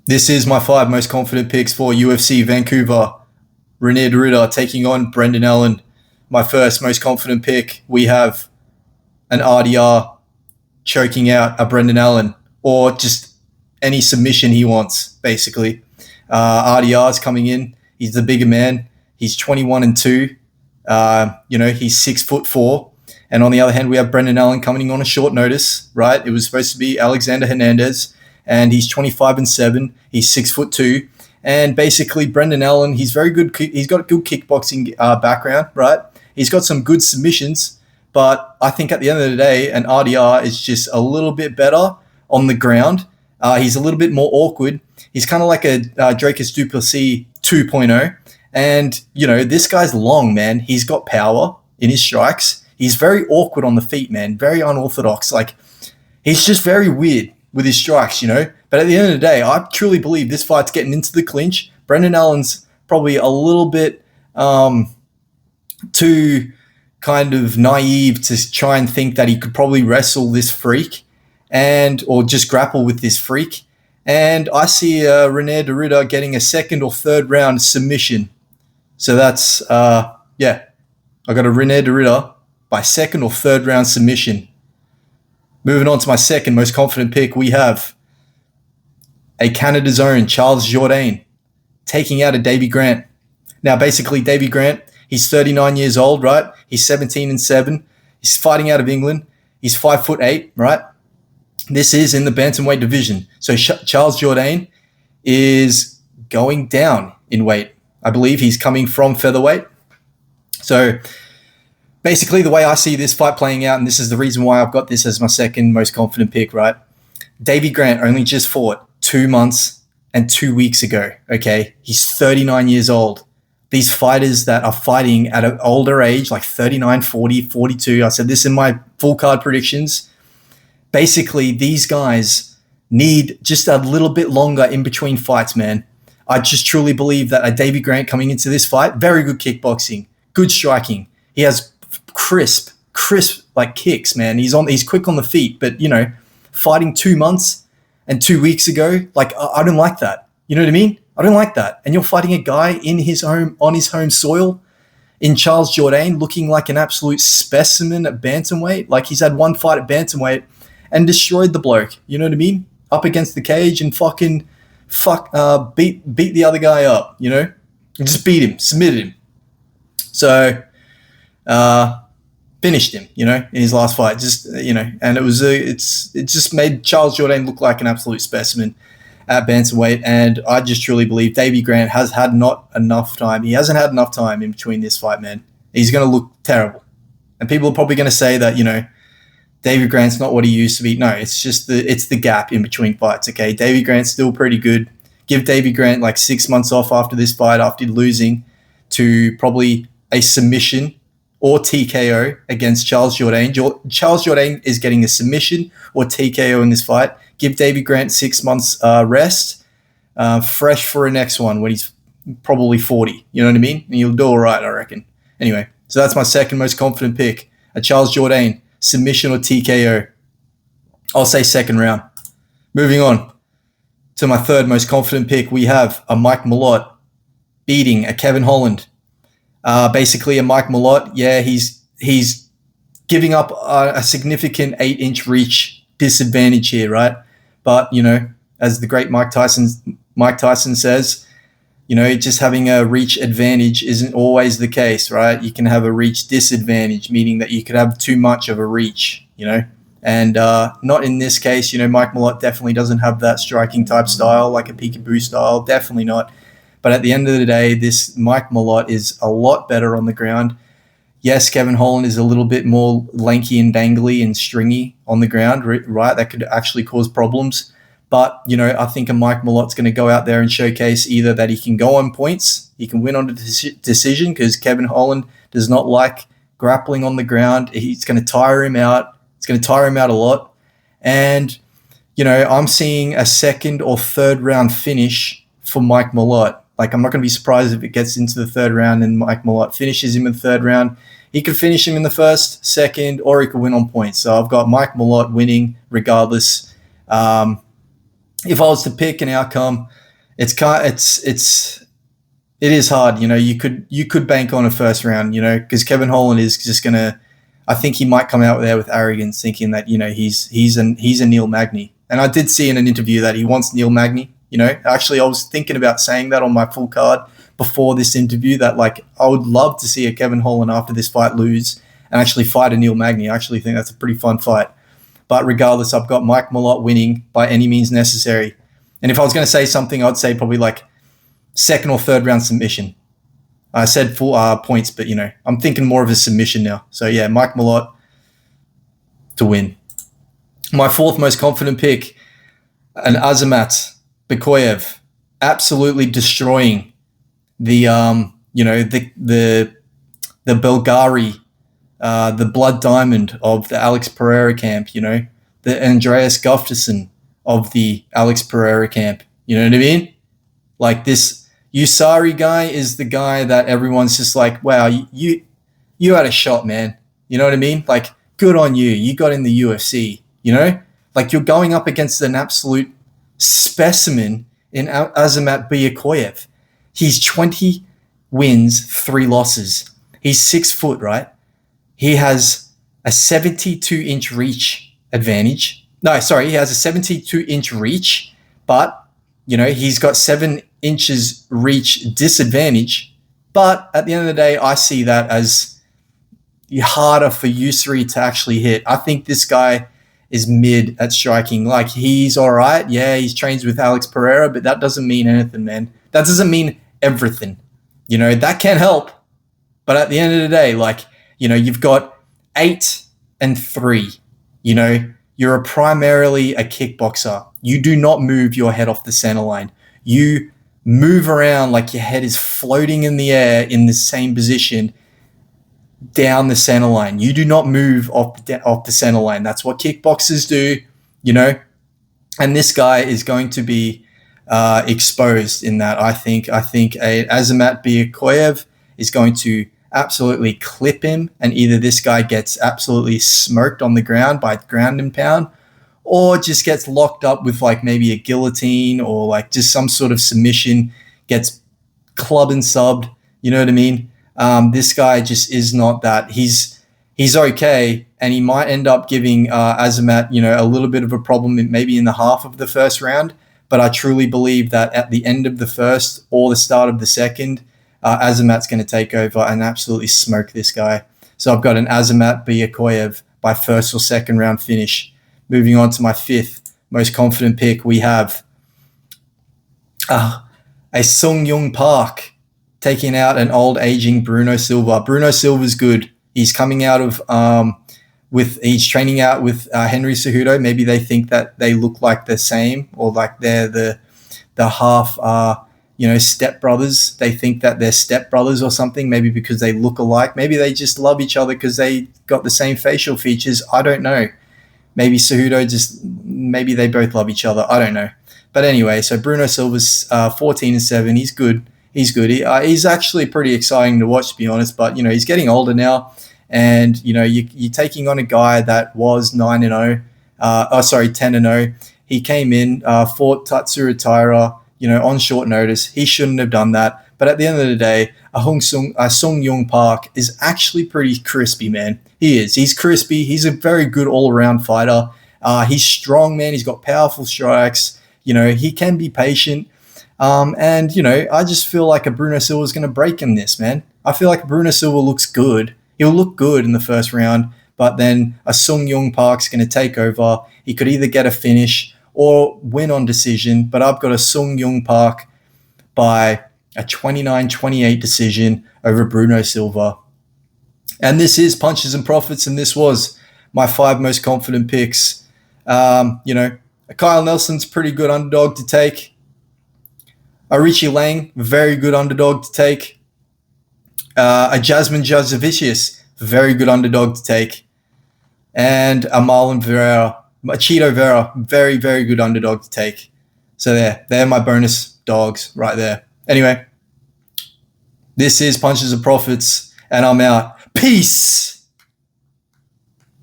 This is my 5 most confident picks for UFC Vancouver. Rene Ritter taking on Brendan Allen. My first most confident pick, we have an RDR choking out a Brendan Allen, or just any submission he wants, basically. RDR is coming in. He's the bigger man. He's 21-2. He's 6'4". And on the other hand, we have Brendan Allen coming on a short notice, right? It was supposed to be Alexander Hernandez, and he's 25-7. He's 6'2". And basically, Brendan Allen, he's very good. He's got a good kickboxing background, right? He's got some good submissions, but I think at the end of the day, an RDR is just a little bit better on the ground. He's a little bit more awkward. He's kind of like a Dracus du Plessis 2.0. And, this guy's long, man. He's got power in his strikes. He's very awkward on the feet, man. Very unorthodox. Like, he's just very weird with his strikes, But at the end of the day, I truly believe this fight's getting into the clinch. Brendan Allen's probably a little bit too kind of naive to try and think that he could probably wrestle this freak or just grapple with this freak. And I see Rene Ritter getting a second or third round submission. So that's, I got a Rene Ritter by second or third round submission. Moving on to my second most confident pick, we have a Canada's own Charles Jourdain taking out a Davy Grant. Now, basically, Davy Grant, he's 39 years old, right? He's 17-7. He's fighting out of England. He's 5'8", right? This is in the bantamweight division. So Charles Jourdain is going down in weight. I believe he's coming from featherweight. So basically, the way I see this fight playing out, and this is the reason why I've got this as my second most confident pick, right? Davy Grant only just fought 2 months and 2 weeks ago, okay? He's 39 years old. These fighters that are fighting at an older age, like 39, 40, 42, I said this in my full card predictions. Basically, these guys need just a little bit longer in between fights, man. I just truly believe that a Davy Grant coming into this fight, very good kickboxing, good striking. He has crisp like kicks, man. He's quick on the feet, but fighting 2 months and 2 weeks ago, like I don't like that. You know what I mean? I don't like that. And you're fighting a guy on his home soil, in Charles Jourdain, looking like an absolute specimen at bantamweight. Like he's had one fight at bantamweight and destroyed the bloke. You know what I mean? Up against the cage and beat the other guy up. And just beat him, submitted him. So finished him. In his last fight. And it just made Charles Jourdain look like an absolute specimen at bantamweight, and I just truly believe Davy Grant has had not enough time. He hasn't had enough time in between this fight, man. He's going to look terrible. And people are probably going to say that, Davy Grant's not what he used to be. No, it's just it's the gap in between fights, okay? Davy Grant's still pretty good. Give Davy Grant like 6 months off after this fight, after losing to probably a submission or TKO against Charles Jourdain. Charles Jourdain is getting a submission or TKO in this fight. Give Davy Grant 6 months rest, fresh for a next one when he's probably 40. You know what I mean? And he'll do all right, I reckon. Anyway, so that's my second most confident pick, a Charles Jourdain, submission or TKO. I'll say second round. Moving on to my third most confident pick, we have a Mike Malott beating a Kevin Holland. Basically, a Mike Malott, he's giving up a significant 8-inch reach disadvantage here, right? But, as the great Mike Tyson says, just having a reach advantage isn't always the case, right? You can have a reach disadvantage, meaning that you could have too much of a reach, and not in this case. Mike Malott definitely doesn't have that striking type style, like a peekaboo style, definitely not. But at the end of the day, this Mike Malott is a lot better on the ground. Yes, Kevin Holland is a little bit more lanky and dangly and stringy on the ground, right? That could actually cause problems. But, I think a Mike Malott's going to go out there and showcase either that he can go on points, he can win on a decision, because Kevin Holland does not like grappling on the ground. It's going to tire him out. It's going to tire him out a lot. And, I'm seeing a second or third round finish for Mike Malott. Like, I'm not going to be surprised if it gets into the third round and Mike Malott finishes him in the third round. He could finish him in the first, second, or he could win on points. So I've got Mike Malott winning regardless. if I was to pick an outcome, it is hard. You could bank on a first round, because Kevin Holland is just gonna. I think he might come out there with arrogance, thinking that he's a Neil Magny. And I did see in an interview that he wants Neil Magny. Actually, I was thinking about saying that on my full card before this interview, that like I would love to see a Kevin Holland after this fight lose and actually fight a Neil Magny. I actually think that's a pretty fun fight. But regardless, I've got Mike Malott winning by any means necessary. And if I was going to say something, I'd say probably like second or third round submission. I said full points, but I'm thinking more of a submission now. So yeah, Mike Malott to win. My fourth most confident pick, an Azamat Bikoyev, absolutely destroying the Belgari, the Blood Diamond of the Alex Pereira camp. The Andreas Gustafsson of the Alex Pereira camp. You know what I mean? Like this Usari guy is the guy that everyone's just like, wow, you had a shot, man. You know what I mean? Like, good on you. You got in the UFC, Like, you're going up against an absolute specimen in Azamat Bikoyev. He's 20 wins, 3 losses. He's 6 foot, right? He has a 72-inch reach advantage. No, sorry, he has a 72-inch reach, but, he's got 7 inches reach disadvantage. But at the end of the day, I see that as harder for Usari to actually hit. I think this guy is mid at striking. Like, he's all right. Yeah, he's trains with Alex Pereira, but that doesn't mean anything, man. That doesn't mean everything. That can help. But at the end of the day, like, you've got 8 and 3. You're primarily a kickboxer. You do not move your head off the center line. You move around like your head is floating in the air in the same position down the center line. You do not move off the center line. That's what kickboxers do, And this guy is going to be exposed in that. I think Azamat Bikoyev is going to absolutely clip him, and either this guy gets absolutely smoked on the ground by ground and pound, or just gets locked up with like maybe a guillotine or like just some sort of submission, gets club and subbed. You know what I mean? This guy just is not that. He's okay, and he might end up giving Azamat, a little bit of a problem maybe in the half of the first round. But I truly believe that at the end of the first or the start of the second, Azamat's going to take over and absolutely smoke this guy. So I've got an Azamat Bikoyev by first or second round finish. Moving on to my fifth most confident pick, we have a Sung Young Park taking out an old aging Bruno Silva. Bruno Silva's good. He's coming out of he's training out with Henry Cejudo. Maybe they think that they look like the same, or like they're the half step brothers. They think that they're step brothers or something, maybe because they look alike. Maybe they just love each other because they got the same facial features. I don't know. Maybe Cejudo maybe they both love each other. I don't know. But anyway, so Bruno Silva's 14-7. He's good. He's actually pretty exciting to watch, to be honest. But, he's getting older now. And, you're taking on a guy that was 10-0. He came in, fought Tatsuro Taira, on short notice. He shouldn't have done that. But at the end of the day, Sung Young Park is actually pretty crispy, man. He is. He's crispy. He's a very good all-around fighter. He's strong, man. He's got powerful strikes. He can be patient. And I just feel like a Bruno Silva is going to break him this, man. I feel like Bruno Silva looks good. He'll look good in the first round, but then a Sung Young Park's going to take over. He could either get a finish or win on decision, but I've got a Sung Young Park by a 29-28 decision over Bruno Silva. And this is Punches and Profits, and this was my 5 most confident picks. Kyle Nelson's pretty good underdog to take. A Richie Lang, very good underdog to take. A Jasmine Jazavicius, very good underdog to take. And a Marlon Vera, a Cheeto Vera, very, very good underdog to take. So they're my bonus dogs right there. Anyway, this is Punches and Profits, and I'm out. Peace!